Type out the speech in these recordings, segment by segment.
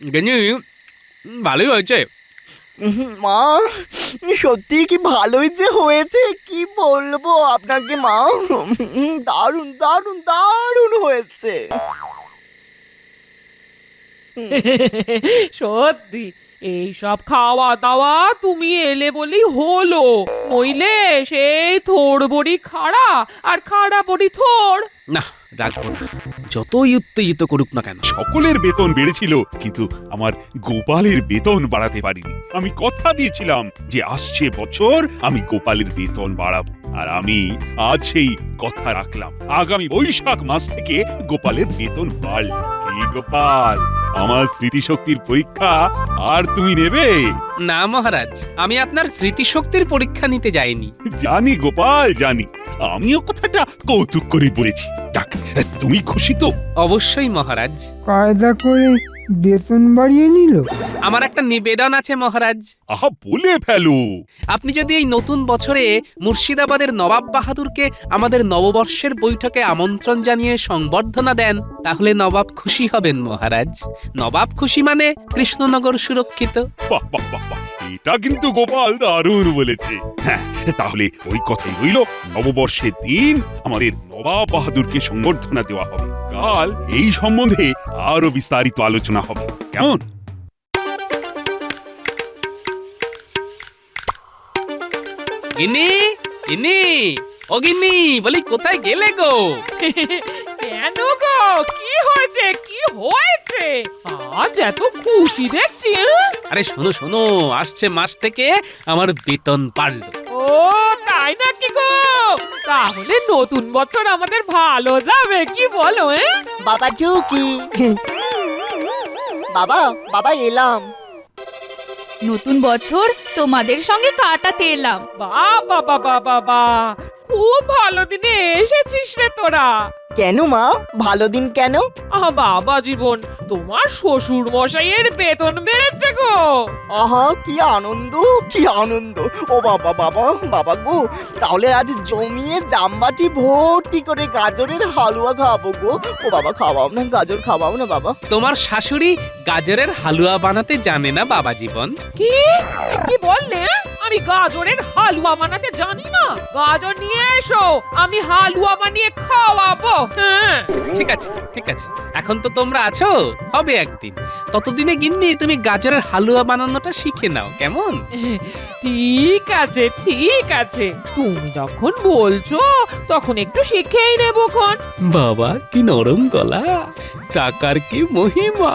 গিন্নি, ভালোই হয়েছে। মা, সত্যি কি ভালোই যে হয়েছে, কি বলবো আপনাকে মা। দারুণ দারুণ দারুণ হয়েছে। সত্যি এই সব খাওয়া দাওয়া তুমি এলে বলেই হলো, নইলে সেই থোড় বড়ি খাড়া আর খাড়া বড়ি থোড়। না, রাখবো না, যতই উত্তেজিত করুক না কেন। সকলের বেতন বেড়েছিল, কিন্তু আমার গোপালের বেতন বাড়াতে পারিনি। আমি কথা দিয়েছিলাম যে আসছে বছর আমি গোপালের বেতন বাড়াবো, আর আমি আজ সেই কথা রাখলাম। আগামী বৈশাখ মাস থেকে গোপালের বেতন বাড়ল। কি গোপাল, আমার স্মৃতিশক্তির পরীক্ষা আর তুমি নেবে? না মহারাজ, আমি আপনার স্মৃতিশক্তির পরীক্ষা নিতে যাইনি। জানি গোপাল, জানি। আমিও কথাটা কৌতুক করে বলেছি। যাক, তুমি খুশি তো? অবশ্যই মহারাজ। কায়দা করে বেতন বাড়িয়ে নিল। আমার একটা নিবেদন আছে মহারাজ। আহা, বলে ফেলো। আপনি যদি এই নতুন বছরে মুর্শিদাবাদের নবাব বাহাদুরকে আমাদের নববর্ষের বৈঠকে আমন্ত্রণ জানিয়ে সংবর্ধনা দেন, তাহলে নবাব খুশি হবেন মহারাজ। নবাব খুশি মানে কৃষ্ণনগর সুরক্ষিত। বাহ বাহ বাহ বাহ, এটা কিন্তু গোপাল দারুণ বলেছে। হ্যাঁ, তাহলে ওই কথাই রইল। নববর্ষের দিন আমাদের নবাব বাহাদুরকে সংবর্ধনা দেওয়া হবে। কাল এই সম্বন্ধে আরো বিস্তারিত আলোচনা হবে, কেমন? গিন্নি, গিন্নি, ও গিন্নি, বলি কোথায় গেলে গো? কেন গো, কি হয়েছে, কি হয়েছে? আজ এত খুশি দেখছি। আরে শোনো শোনো, আসছে মাস থেকে আমার বেতন বাড়লো। ও তাই নাকি গো? তাহলে নতুন বছর আমাদের ভালো যাবে, কি বলো? বাবা ঢুকি। বাবা বাবা এলাম। নতুন বছর তোমাদের সঙ্গে কাটাতে এলাম। বাবা বাবা বাবা, খুব ভালো দিনে এসেছিস রে তোরা। কেন মা, ভালো দিন কেন? বাবা জীবন, তোমার শ্বশুর মশাইয়ের বেতন বেড়েছে গো। আহা, কি আনন্দ, কি আনন্দ। ও বাবা বাবা বাবা গো, তাহলে আজ জমিয়ে জামবাটি ভর্তি করে গাজরের হালুয়া খাবো গো। ও বাবা, খাওয়াও না, গাজর খাওয়াও না বাবা। তোমার শাশুড়ি গাজরের হালুয়া বানাতে জানে না বাবা জীবন। কি কি বললে? আমি গাজরের হালুয়া বানাতে জানি না? গাজর নিয়ে এসো, আমি হালুয়া বানিয়ে খাওয়াবো। হ্যাঁ, ঠিক আছে ঠিক আছে, এখন তো তোমরা আছো, হবে একদিন। ততদিনে গিন্নি তুমি গাজরের হালুয়া বানানোটা শিখে নাও, কেমন? ঠিক আছে ঠিক আছে, তুমি যখন বলছো তখন একটু শিখেই নেবো খন। বাবা কি নরম গলা, টাকার কি মহিমা।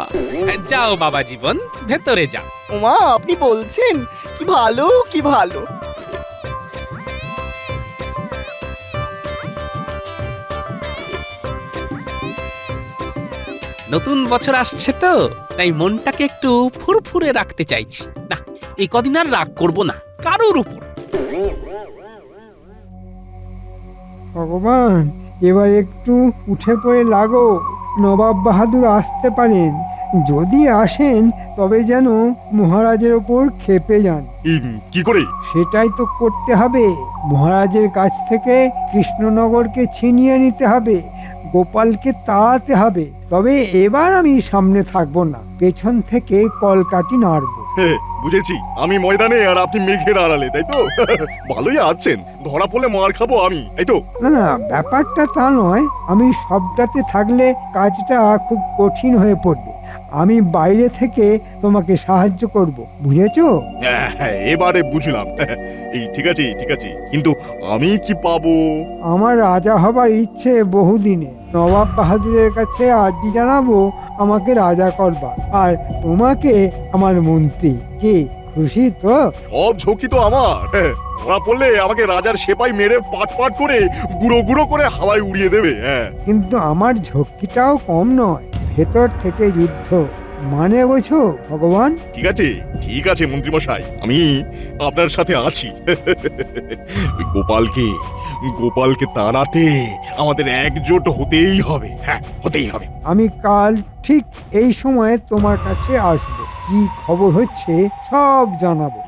যাও বাবা জীবন, ভেতরে যাও। ওমা, আপনি বলছেন? কি ভালো, কি ভালো। নতুন বছর আসছে তো, তাই মনটাকে একটু ফুরফুরে রাখতে চাইছি। না, এই কদিন আর রাগ করব না কারোর উপর। ভগবান, এবার একটু উঠে পড়ে লাগো। নবাব বাহাদুর আসতে পারেন, যদি আসেন তবে যেন মহারাজের ওপর ক্ষেপে যান। কি করে? সেটাই তো করতে হবে। মহারাজের কাছ থেকে কৃষ্ণনগরকে ছিনিয়ে নিতে হবে, গোপালকে তাড়াতে হবে। তবে এবার আমি সামনে থাকবো না, পেছন থেকে কলকাঠি নাড়বো। বুঝেছি, আমি ময়দানে আর আপনি মেঘের আড়ালে, তাই তো? ভালোই আছেন, ধরা পড়লে মার খাবো আমি, তাই তো? না না, ব্যাপারটা তা নয়। আমি সবটাতে থাকলে কাজটা খুব কঠিন হয়ে পড়বে। আমি বাইরে থেকে তোমাকে সাহায্য করব, বুঝেছো? হ্যাঁ, এবারে বুঝলাম। এই ঠিক আছে ঠিক আছে, কিন্তু আমি কি পাবো? আমার রাজা হবার ইচ্ছে বহুদিনে। নবাব বাহাদুরের কাছে আর্জি জানাবো আমাকে রাজা করবা, আর তোমাকে আমার মন্ত্রী। কি খুশি তো? সব ঝুঁকি তো আমার। ধরা পড়লে আমাকে রাজার সেপাই মেরে পাট পাট করে গুঁড়ো গুঁড়ো করে হাওয়ায় উড়িয়ে দেবে। হ্যাঁ, কিন্তু আমার ঝক্কিটাও কম নয়। ভেতর থেকে যুদ্ধ, মানে বোঝো ভগবান? ঠিক আছে মন্ত্রীমশাই, আমি আপনার সাথে আছি। ওই গোপালকে তাড়াতে আমাদের একজোট হতেই হবে। হ্যাঁ, হতেই হবে। আমি কাল ঠিক এই সময়ে তোমার কাছে আসবো, কি খবর হচ্ছে সব জানাবো।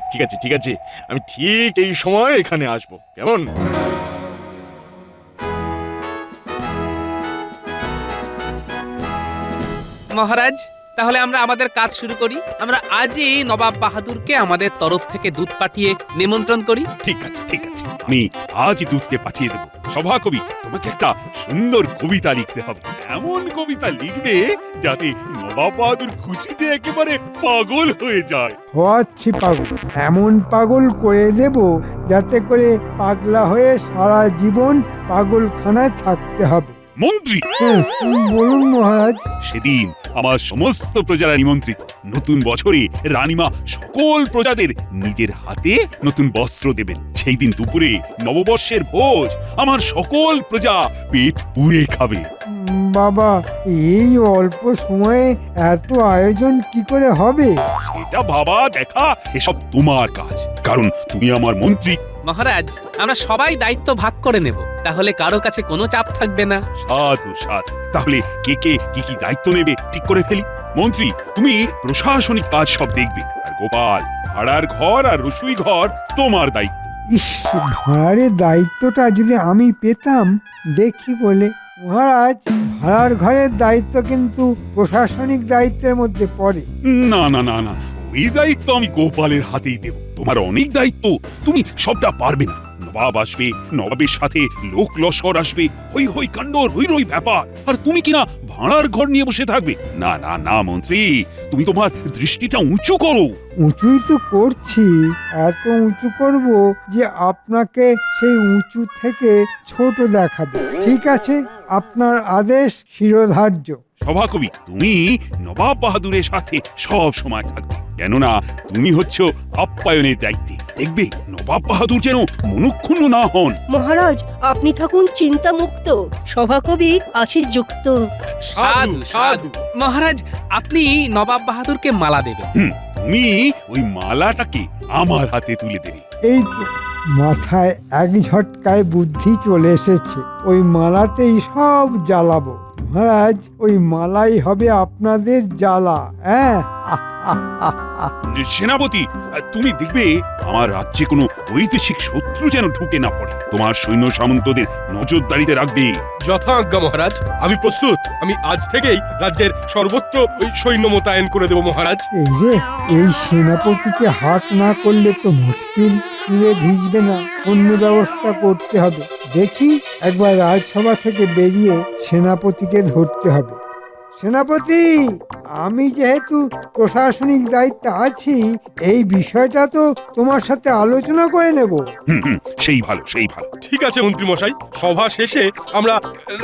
ঠিক আছে, আমি ঠিক এই সময় এখানে আসবো, কেমন? মহারাজ, তাহলে আমরা আমাদের কাজ শুরু করি। আমরা আজই নবাব বাহাদুরকে আমাদের তরফ থেকে দুধ পাঠিয়ে নিমন্ত্রণ করি। ঠিক আছে ঠিক আছে, আমি আজই দুধকে পাঠিয়ে দেবো। সভাকবি, তোমাকে একটা সুন্দর কবিতা লিখতে হবে। এমন কবিতা লিখবে যাতে নবাব বাহাদুর খুশিতে একেবারে পাগল হয়ে যায়। হচ্ছি পাগল, এমন পাগল করে দেব যাতে করে পাগলা হয়ে সারা জীবন পাগলখানায় থাকতে হবে। মন্ত্রী, বলুন মহারাজ। সেদিন আমার সমস্ত প্রজারা নিমন্ত্রিত। নতুন বছরে রানীমা সকল প্রজাদের নিজের হাতে নতুন বস্ত্র দেবেন। সেই দিন দুপুরে নববর্ষের ভোজ আমার সকল প্রজা পেট পুড়ে খাবে। বাবা, এই অল্প সময়ে এত আয়োজন কি করে হবে? সেটা ভাবা দেখা এসব তোমার কাজ, কারণ তুমি আমার মন্ত্রী। মহারাজ, আমরা সবাই দায়িত্ব ভাগ করে নেব, তাহলে কারো কাছে কোনো চাপ থাকবে না। সাধু সাধু, তাহলে কে কে কি কি দায়িত্ব নেবে ঠিক করে ফেলি। মন্ত্রী, তুমি প্রশাসনিক কাজ সব দেখবে, আর গোপাল ভাড়ার ঘর আর রসুই ঘর তোমার দায়িত্ব। ইস, ভাড়ারের দায়িত্বটা যদি আমি পেতাম। দেখি বলে মহারাজ, ভাড়ার ঘরের দায়িত্ব কিন্তু প্রশাসনিক দায়িত্বের মধ্যে পড়ে। না না না না, ওই দায়িত্ব আমি গোপালের হাতেই দেব। তোমার অনেক দায়িত্ব, তুমি সবটা পারবে না। নবাব আসবে, নবাবের সাথে লোক লস্কর আসবে, হই হই কাণ্ড, রই রই ব্যাপার, আর তুমি কিনা ভাড়ার ঘর নিয়ে বসে থাকবে। না না না মন্ত্রী, তুমি তোমার দৃষ্টিটা উঁচু করো। উঁচুই তো করছি, এত উঁচু করব যে আপনাকে সেই উঁচু থেকে ছোট দেখাবে। ঠিক আছে, আপনার আদেশ শিরোধার্য। সভাকবি, তুমি নবাব বাহাদুরের সাথে সব সময় থাকবে, কেননা তুমি হচ্ছ আপ্যায়নের দায়িত্বে। দেখবে নবাব বাহাদুর যেন মনক্ষুণ্ণ না হন। মহারাজ, আপনি থাকুন চিন্তামুক্ত, সভাকবি আছে যুক্ত। সাধু সাধু। মহারাজ, আপনি নবাব বাহাদুরকে মালা দেবেন। তুমি ওই মালাটাকে আমার হাতে তুলে দেবে। এই তো মাথায় এক ঝটকায় বুদ্ধি চলে এসেছে। ওই মালাতেই সব জ্বালাবো মহারাজ। ওই মালাই হবে আপনাদের জ্বালা। হ্যাঁ, সেনাপতি, তুমি দেখবে আমার রাজ্যে কোনো বৈদেশিক শত্রু যেন ঢুকে না পড়ে। তোমার সৈন্য সামন্তদের নজরদারিতে রাখবে। যথাজ্ঞা মহারাজ, আমি প্রস্তুত। আমি আজ থেকেই রাজ্যের সর্বত্র ওই সৈন্য মোতায়েন করে দেব মহারাজ। এই রে, এই সেনাপতিকে হাত না করলে তো মুশকিল। চুলে ভিজবে না, অন্য ব্যবস্থা করতে হবে। দেখি, একবার রাজসভা থেকে বেরিয়ে সেনাপতিকে ধরতে হবে। সেনাপতি, আমি যেহেতু প্রশাসনিক দায়িত্বে আছি, এই বিষয়টা তো তোমার সাথে আলোচনা করে নেব। সেই ভালো সেই ভালো। ঠিক আছে মন্ত্রী মশাই, সভা শেষে আমরা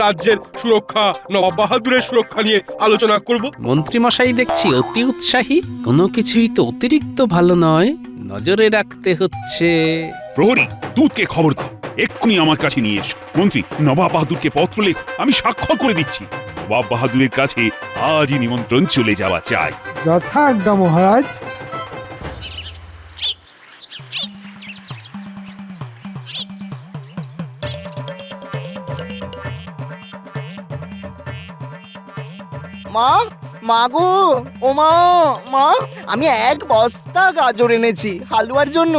রাজ্যের সুরক্ষা, নবাব বাহাদুরের সুরক্ষা নিয়ে আলোচনা করব। মন্ত্রী মশাই দেখছি অতি উৎসাহী। কোনো কিছুই তো অতিরিক্ত ভালো নয়, নজরে রাখতে হচ্ছে। প্রহরী, দুধকে খবর দাও, এক্ষুনি আমার কাছে নিয়ে এসো। মন্ত্রী, নবাব বাহাদুরকে পত্র লেখ, আমি স্বাক্ষর করে দিচ্ছি। নবাব বাহাদুরের কাছে আজই নিমন্ত্রণ চলে যাওয়া চাই। যথাজ্ঞা মহারাজ। মা, মা গো, ও মা, মা, আমি এক বস্তা গাজর এনেছি হালুয়ার জন্য।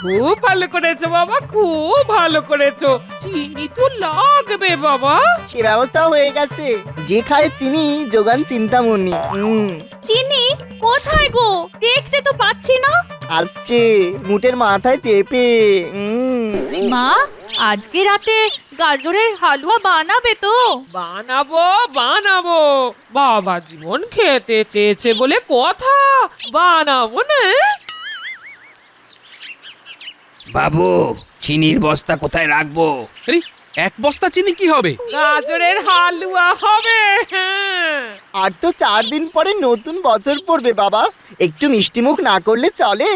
খুব ভালো করেছো বাবা, খুব ভালো করেছো। চিনি তো লাগবে বাবা। সে ব্যবস্থা হয়ে গেছে। যে খায় চিনি যোগান চিন্তামণি। চিনি কোথায় গো? দেখতে তো পাচ্ছি না। আসছে মুটের মাথায় চেপে। মা, আজকে রাতে গাজরের হালুয়া বানাবে তো? বানাবো বানাবো, বাবা জীবন খেতে চেয়েছে বলে কথা। বানাবো না। বাবু, চিনির বস্তা কোথায় রাখবো? আরে, এক বস্তা চিনি কি হবে? গাজরের হালুয়া হবে। হ্যাঁ, আর তো 4 দিন পরে নতুন বছর পড়বে বাবা। একটু মিষ্টিমুখ না করলে চলে?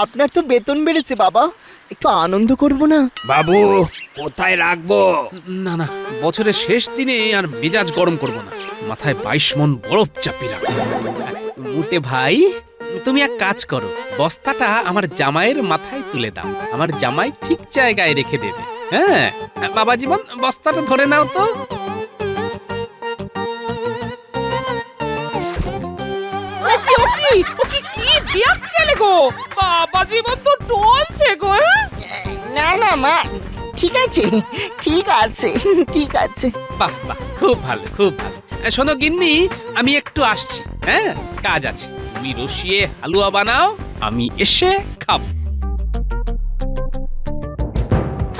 আপনার তো বেতন বেড়েছে বাবা, একটু আনন্দ করব না? বাবু, কোথায় রাখবো? না না, বছরের শেষ দিনে আর মেজাজ গরম করব না। মাথায় 22 মণ বরফ চাপি রাখবো। মুটে ভাই, তুমি এক কাজ করো, বস্তাটা আমার জামাইয়ের মাথায় তুলে দাও। আমার জামাই ঠিক জায়গায় রেখে দেবে। হ্যাঁ বাবা জীবন, বস্তাটা ধরে নাও তো। বাবা জীবন তো টলছে গো। না না মা, ঠিক আছে ঠিক আছে ঠিক আছে। বাহ বাহ, খুব ভালো খুব ভালো। শোনো গিন্নি, আমি একটু আসছি। হ্যাঁ, কাজ আছে। তুমি রসিয়ে হালুয়া বানাও, আমি এসে খাবো।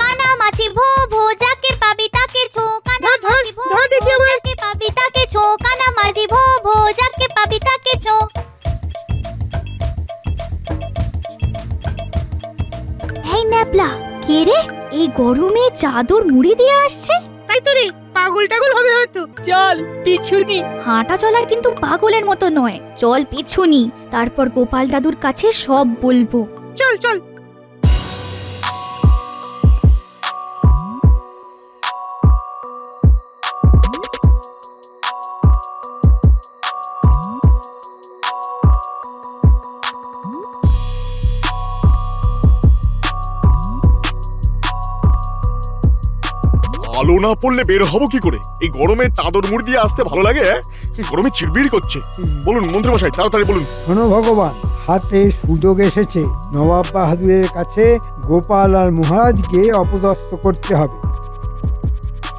কানা মাছি ভো ভো, যাকে পাবি তাকে ছো। কানা মাছি ভো ভো, যাকে পাবি তাকে ছো। কানা মাছি ভো ভো, যাকে পাবি তাকে ছো। এই ন্যাপলা, কে রে? এই গরমে চাদর মুড়ি দিয়ে আসছে। তাই তো রে, পাগল টাগল হবে হয়তো। চল পিছুনি। হাঁটা চলা কিন্তু পাগলের মতো নয়। চল পিছুনি, তারপর গোপাল দাদুর কাছে সব বলবো। চল চল। আলো না পড়লে বের হবো কি করে? এই গরমে চাদর মুড়ি দিয়ে আসতে ভালো লাগে? গরমে চিড়বিড় করছে। বলুন মন্ত্রীমশাই, তাড়াতাড়ি বলুন। শোনো ভগবান, হাতে সুযোগ এসেছে। নবাব বাহাদুরের কাছে গোপাল আর মহারাজকে অপদস্থ করতে হবে।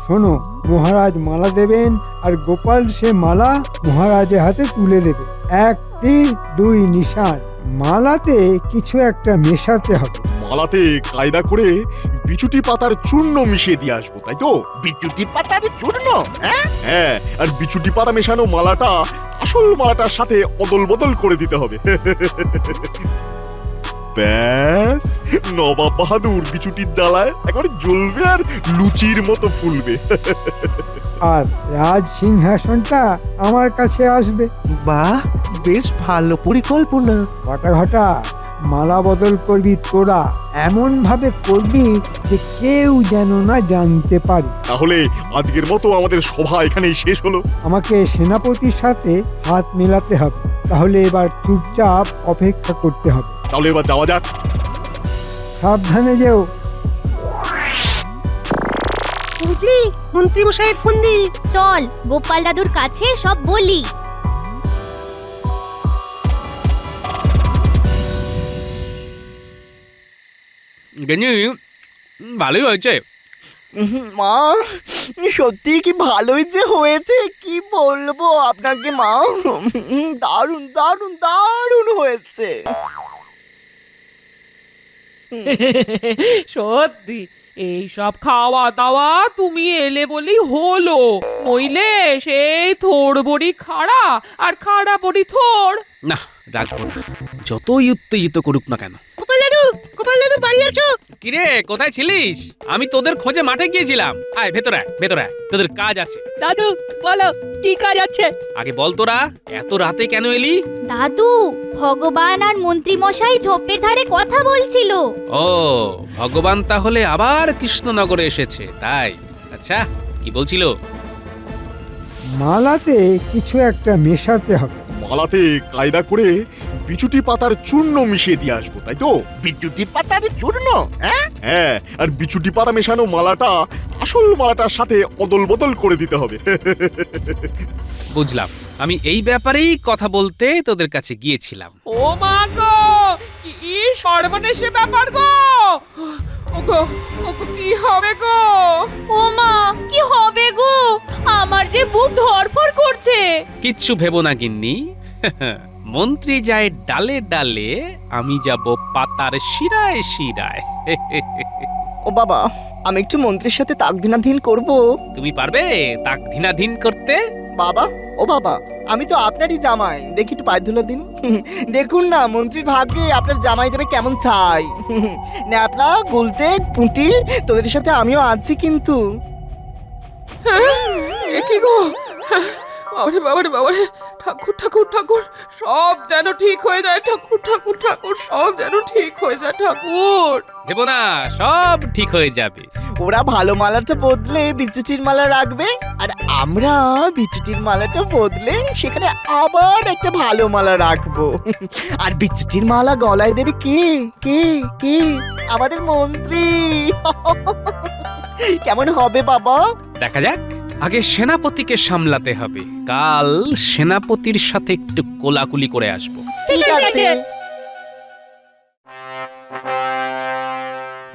শোনো, মহারাজ মালা দেবেন আর গোপাল সে মালা মহারাজের হাতে তুলে দেবে। 1 তীর 2 নিশান। মালাতে কিছু একটা মেশাতে হবে। মালাতে কায়দা করে বিচুটি পাতার চূর্ণ মিশিয়ে দিয়ে আসবো, তাই তো? বিচুটি পাতার চূর্ণ? হ্যাঁ, আর বিচুটি পাতা মেশানো মালাটা আসল মালাটার সাথে অদল বদল করে দিতে হবে। ব্যাস, নবাব বাহাদুর বিচুটির জ্বালায় একেবারে জ্বলবে আর লুচির মতো ফুলবে। আর রাজ সিংহাসনটা আমার কাছে আসবে। বাহ, বেশ ভালো পরিকল্পনা। ঘটা ঘটা, মালা বদল করবি তোরা। এমন ভাবে করবি যে কেউ যেন না জানতে পারে। তাহলে আজকের মতো আমাদের সভা এখানেই শেষ হলো। আমাকে সেনাপতির সাথে হাত মেলাতে হবে। তাহলে এবার চুপচাপ অপেক্ষা করতে হবে। তাহলে এবার যাওয়া যাক। সাবধানে যেও। বুঝলি, মন্ত্রী মশাইয়ের ফোন দি। চল গোপাল দাদুর কাছে সব বলি। গিন্নি, ভালোই হয়েছে। মা, সত্যি কি ভালোই যে হয়েছে, কি বলবো আপনাকে মা। দারুণ দারুণ দারুণ হয়েছে। সত্যি এই সব খাওয়া দাওয়া তুমি এলে বলেই হলো, নইলে সেই থোড় বড়ি খাড়া আর খাড়া বড়ি থোড়। না, রাখবো না, যতই উত্তেজিত করুক না কেন। গোপাল দাদু বাড়ি আছো? কিরে, কোথায় ছিলিস? আমি তোদের খোঁজে মাঠে গিয়েছিলাম। আয় ভেতরে আয়, ভেতরে আয়, তোদের কাজ আছে। দাদু বলো, কি কাজ আছে? আগে বল, তোরা এত রাতে কেন এলি? দাদু, ভগবান আর মন্ত্রী মশাই ঝোপের ধারে কথা বলছিল। ও, ভগবান তাহলে আবার কৃষ্ণনগরে এসেছে, তাই? আচ্ছা, কি বলছিল? মালাতে কিছু একটা মেশাতে হবে। মালাতে কায়দা করে বিচুটি পাতার চূর্ণ মিশিয়ে দিয়ে আসবো, তাই তো? বিচুটি পাতার চূর্ণ? হ্যাঁ, আর বিচুটি পাতা মেশানো মালাটা আসল মালাটার সাথে অদল বদল করে দিতে হবে। বুঝলাম, আমি এই ব্যাপারেই কথা বলতে তোদের কাছে গিয়েছিলাম। ও মা গো, কি সর্বনেশে ব্যাপার গো! ওগো, ওগো কি হবে গো? ও মা, কি হবে গো? আমার যে বুক ধড়ফড় করছে। কিচ্ছু ভেবো না গিন্নি। মন্ত্রী যায় ডালে ডালে, আমি যাব পাতার শিরায় শিরায়। ও বাবা, আমি একটু মন্ত্রীর সাথে তাকদিনাধীন করব। তুমি পারবে তাক ধিনাধীন করতে? বাবা, ও বাবা, আমি তো আপনারই জামাই, দেখি একটু পায়ে ধুলো দিন। দেখুন না মন্ত্রীর ভাগ্যে আপনার জামাই দেবে কেমন ছাই। ন্যাপলা, গুলটে, পুঁটি, তোদের সাথে আমিও আছি কিন্তু। এ কি গো? বাবারে বাবারে বাবারে, ঠাকুর ঠাকুর ঠাকুর, সব যেন ঠিক হয়ে যায়। ঠাকুর ঠাকুর ঠাকুর, সব যেন ঠিক হয়ে যায়। ঠাকুর, ভেবো না, সব ঠিক হয়ে যাবে। ওরা ভালো মালাটা বদলে বিচুটির মালা রাখবে, আর আমরা বিচুটির মালাটা বদলে সেখানে আবার একটা ভালো মালা রাখবো। আর বিচুটির মালা গলায় দেবে কে? কে? কে? আমাদের মন্ত্রী। কেমন হবে বাবা? দেখা যাক, আগে সেনাপতিকে সামলাতে হবে। কাল সেনাপতির সাথে একটু কোলাকুলি করে আসবো। ঠিক আছে।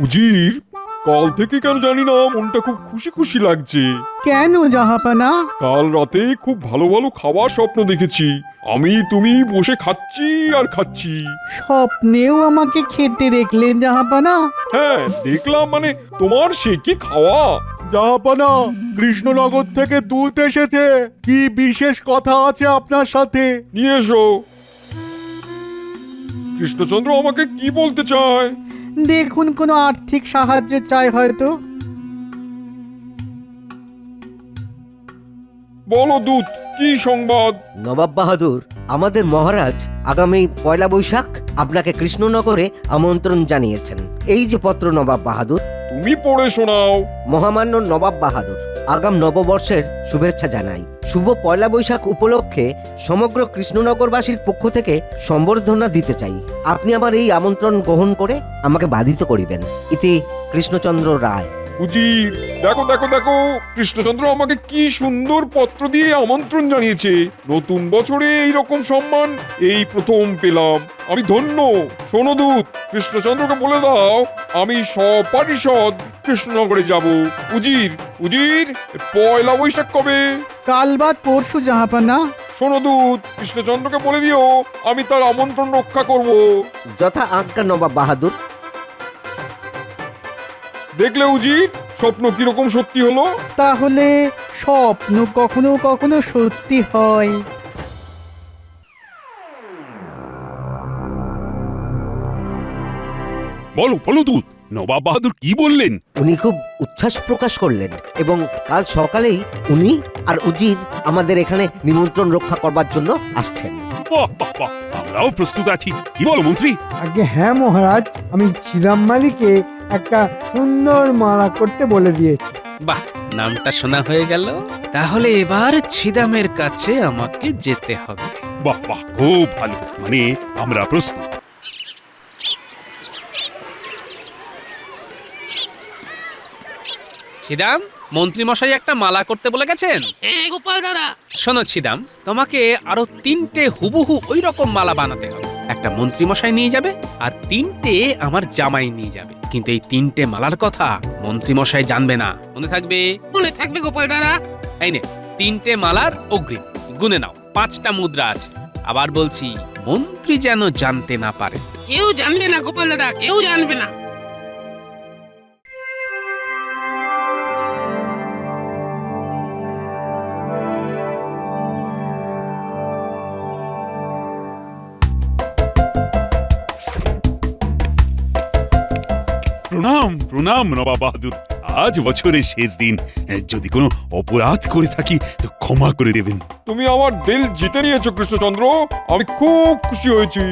উজির, কাল থেকে কেন জানি না মনটা খুব খুশি খুশি লাগছে। কেন জাহাপানা? কাল রাতে খুব ভালো ভালো খাবার স্বপ্ন দেখেছি। আমি তুমি বসে খাচ্ছি আর খাচ্ছি। স্বপ্নেও আমাকে খেতে দেখলেন জাহাপানা? হ্যাঁ দেখলাম, মানে তোমার সে কি খাওয়া। জাহাপানা, কৃষ্ণনগর থেকে দুধ এসেছে। কি বিশেষ কথা আছে আপনার সাথে? নিয়ে এসো। কৃষ্ণচন্দ্র আমাকে কি বলতে চায়? দেখুন, কোনো আর্থিক সাহায্য চাই হয়তো। বলো দুধ, কি সংবাদ? নবাব বাহাদুর, আমাদের মহারাজ আগামী পয়লা বৈশাখ আপনাকে কৃষ্ণনগরে আমন্ত্রণ জানিয়েছেন। এই যে পত্র নবাব বাহাদুর। তুমি পড়ে শোনাও। মহামান্য নবাব বাহাদুর, আগাম নববর্ষের শুভেচ্ছা জানাই। শুভ পয়লা বৈশাখ উপলক্ষে সমগ্র কৃষ্ণনগরবাসীর পক্ষ থেকে সম্বর্ধনা দিতে চাই। আপনি আমার এই আমন্ত্রণ গ্রহণ করে আমাকে বাধিত করিবেন। ইতি কৃষ্ণচন্দ্র রায়। উজির, দেখো দেখো দেখো, কৃষ্ণচন্দ্র আমাকে কি সুন্দর পত্র দিয়ে আমন্ত্রণ জানিয়েছে। নতুন বছরে এইরকম সম্মান এই প্রথম পেলাম। আমি ধন্য। শোনো দূত, কৃষ্ণচন্দ্রকে বলে দাও আমি সপরিষদ কৃষ্ণনগরে যাব। উজির, উজির, পয়লা বৈশাখ কবে? কাল বাদ পরশু জাহাপানা। শোনো দূত, কৃষ্ণচন্দ্রকে বলে দিও আমি তার আমন্ত্রণ রক্ষা করব। যথা আজ্ঞা নবাব বাহাদুর। দেখলে উজির, স্বপ্ন কিরকম সত্যি হলো? তাহলে স্বপ্ন কখনো কখনো সত্যি হয়। বলো বলো দুধ, নবাব বাহাদুর কি বললেন? উনি খুব উচ্ছ্বাস প্রকাশ করলেন এবং কাল সকালেই উনি আর উজির আমাদের এখানে নিমন্ত্রণ রক্ষা করবার জন্য আসছেন। বাহ বাহ বাহ, আমরাও প্রস্তুত আছি। কি বলো মন্ত্রী? আগে হ্যাঁ মহারাজ, আমি ছিদাম মালিকে একটা সুন্দর মালা করতে বলে দিয়েছি। বাহ, নামটা শোনা হয়ে গেল। তাহলে এবার ছিদামের কাছে আমাকে যেতে হবে। বাহ বাহ, খুব ভালো, মানে আমরা প্রস্তুত। ছিদাম, মন্ত্রী মশাই একটা মালা করতে বলে গেছেন। গোপাল দাদা, শোনো ছিদাম, তোমাকে আরো 3টে হুবহু ওই রকম মালা বানাতে হবে। একটা মন্ত্রী মশাই নিয়ে যাবে আর 3টে আমার জামাই নিয়ে যাবে। কিন্তু এই 3টে মালার কথা মন্ত্রী মশাই জানবে না, মনে থাকবে? মনে থাকবে গোপাল দাদা। এই নে 3টে মালার অগ্রিম, গুনে নাও। 5টা মুদ্রা আছে। আবার বলছি, মন্ত্রী যেন জানতে না পারে। কেউ জানবে না গোপাল দাদা, কেউ জানবে না। প্রণাম প্রণাম নবাব বাহাদুর। আজ বছরের শেষ দিন, যদি কোনো অপরাধ করে থাকি তো ক্ষমা করে দেবেন। তুমি আমার দিল জিতে নিয়েছো কৃষ্ণচন্দ্র, আমি খুব খুশি হয়েছি।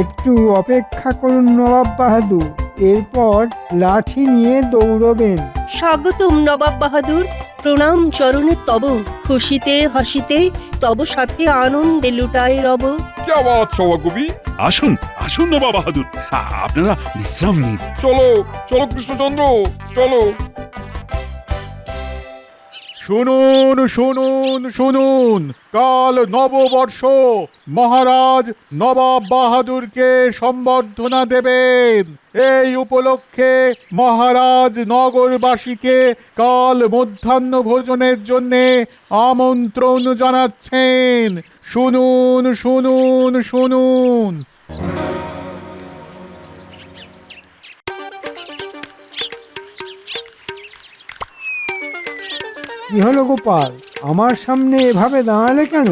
একটু অপেক্ষা করুন নবাব বাহাদুর, এরপর লাঠি নিয়ে দৌড়বেন। স্বাগতম নবাব বাহাদুর, প্রণাম চরণে তব। খুশিতে হাসিতে তব সাথে আনন্দে লুটায় রব। কি আওয়াজ সভাকবি? আসুন আসুন নবাব বাহাদুর, আপনারা বিশ্রাম নিন। চলো চলো কৃষ্ণচন্দ্র, চলো। শুনুন শুনুন শুনুন, কাল নববর্ষ। মহারাজ নবাব বাহাদুরকে সম্বর্ধনা দেবেন। এই উপলক্ষে মহারাজ নগরবাসীকে কাল মধ্যাহ্ন ভোজনের জন্য আমন্ত্রণ জানাচ্ছেন। শুনুন শুনুন শুনুন। কি হলো গোপাল, আমার সামনে এভাবে দাঁড়ালে কেন?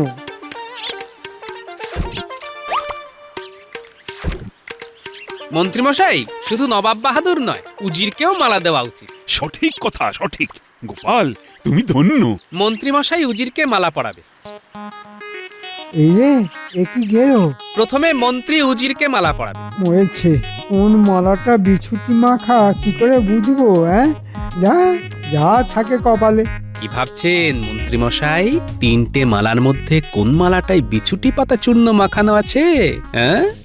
মন্ত্রী মশাই, শুধু নবাব বাহাদুর নয়, উজিরকেও মালা দেওয়া উচিত। সঠিক কথা, সঠিক। গোপাল, তুমি ধন্য। মন্ত্রী মশাই উজিরকে মালা পরাবে। এই রে, এ কি গেল? প্রথমে মন্ত্রী উজিরকে মালা পরাবে। মরেছে, কোন মালাটা বিছুটি মাখা কি করে বুঝবো? যা যা থাকে কপালে। কি ভাবছেন মন্ত্রী মশাই, 3টে মালার মধ্যে কোন মালাটায় বিছুটি পাতা চূর্ণ মাখানো আছে?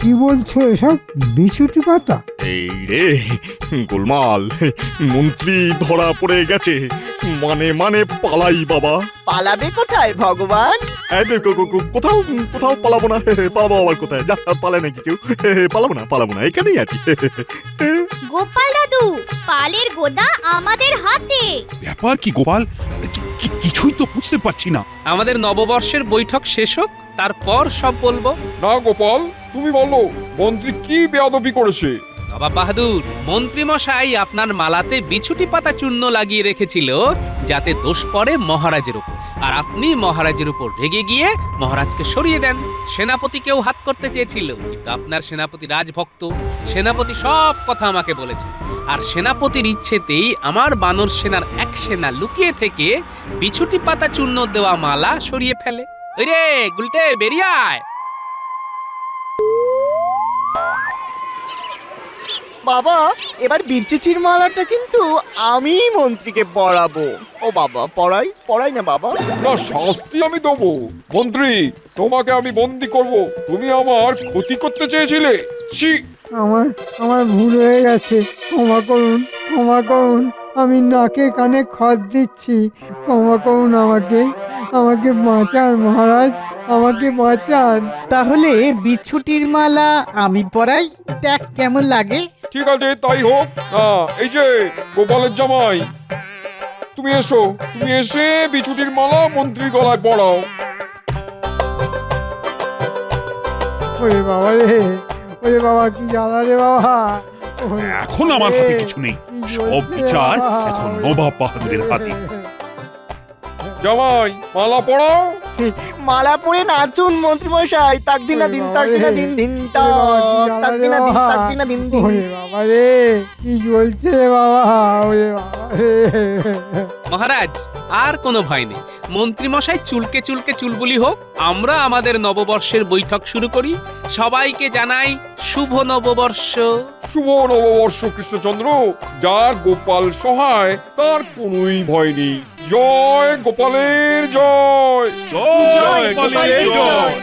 কি বলছো এসব? বিছুটি পাতা? এই রে গোলমাল, মন্ত্রী ধরা পড়ে গেছে। মানে পালাই বাবা। পালাবে কোথায় ভগবান? কোথাও কোথাও পালাবো না। পালাবো আবার কোথায়? যা পালায় নাকি কেউ? পালাবো না, এখানেই আছি। গোপাল দাদু, পালের গোদা আমাদের হাতে। ব্যাপার কি গোপাল? কিছুই তো বুঝতে পারছি না। আমাদের নববর্ষের বৈঠক শেষ হোক, তারপর সব বলবো। না গোপাল, তুমি বলো মন্ত্রী কি বেয়াদবি করেছে? নবাব বাহাদুর, মন্ত্রী মশাই আপনার মালাতে বিছুটি পাতা চূর্ণ লাগিয়ে রেখেছিল যাতে দোষ পড়ে মহারাজের উপর, আর আপনি মহারাজের উপর রেগে গিয়ে মহারাজকে সরিয়ে দেন। সেনাপতিকেও হাত করতে চেয়েছিল, কিন্তু আপনার সেনাপতি রাজভক্ত। সেনাপতি সব কথা আমাকে বলেছে, আর সেনাপতির ইচ্ছেতেই আমার বানর সেনার এক সেনা লুকিয়ে থেকে বিছুটি পাতা চূর্ণ দেওয়া মালা সরিয়ে ফেলে। ওই রে গুলটে, বেরিয়ে আয়। বাবা, এবার বিচুটির মালাটা কিন্তু আমি মন্ত্রীকে পরাবো। ও বাবা, পড়াই না বাবা। না, শাস্তি আমি দেবো। মন্ত্রী, তোমাকে আমি বন্দি করব। তুমি আমার ক্ষতি করতে চেয়েছিলে। ছি! আমার ভুল হয়ে গেছে, ক্ষমা করুন। আমি নাকে কানে খত দিচ্ছি, ক্ষমা করুন আমাকে বাঁচান মহারাজ, আমাকে বাঁচান। তাহলে বিছুটির মালা আমি পরাই, দেখ কেমন লাগে। ঠিক আছে, তাই হোক। এই যে গোপালের জামাই, তুমি এসে বিছুটির মালা মন্ত্রী গলায় পড়াও। ওরে বাবা, কি জ্বালা রে বাবা। এখন আমার হাতে কিছু নেই, সব বিচার এখন নবাব বাহাদুরের হাতে। জামাই, মালা পড়াও। মালা পরে নাচুন মন্ত্রী মশাই। তাক দিনা দিন তাক দিনা দিন দিন তাক দিনা দিন তাক দিনা দিন দিন। ওরে বাবা রে, কি জ্বলছে রে বাবা, ওরে বাবা রে। মহারাজ, আর কোনো ভয় নেই। মন্ত্রী মশাই চুলকে চুলকে চুলবুলি হোক, আমরা আমাদের নববর্ষের বৈঠক শুরু করি। সবাইকে জানাই শুভ নববর্ষ। শুভ নববর্ষ কৃষ্ণচন্দ্র। যার গোপাল সহায় তার কোনোই ভয় নেই। জয় গোপালের জয়। জয় গোপালের জয়।